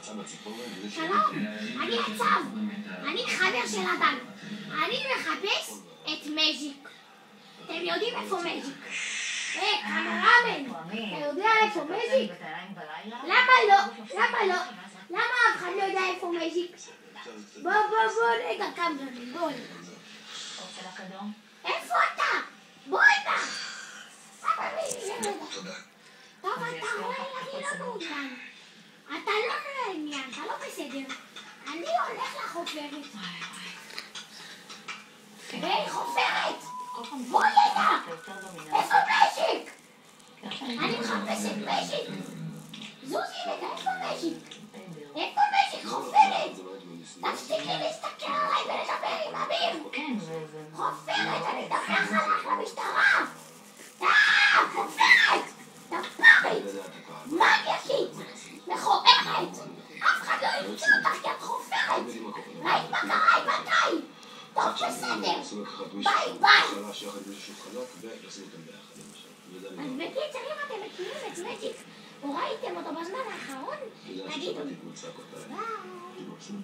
שלום, אני עצב, אני חבר של אדם. אני מחפש את מג'יק. אתם יודעים איפה מג'יק? קמרמן, אתה יודע איפה מג'יק? למה לא? למה לא? למה אף אחד לא יודע איפה מג'יק? בוא, רגע, קמרמן, בוא. איפה אתה? בוא הנה! טוב, אתה רואה, אני לא מעודכן. אתה לא לעניין, אתה לא בסדר. אני הולך לחופרת. היי, חופרת! בוא הנה! איפה מג'יק? אני מחפשת מג'יק. זוזי, רגע, איפה מג'יק? איפה מג'יק, חופרת? תפסיקי להסתכל עליי ולדבר עם אמיר. חופרת, אני אדווח עליך למשטרה. חופרת! דפרית! מניאקית! מכוערת! אף אחד לא ירצה אותך כי את חופרת! ראית מה קרה עם מתי? טוב, בסדר! ביי! אז בקיצר, אם אתם מכירים את מג'יק או ראיתם אותו בזמן האחרון, תגידו לי. ביי!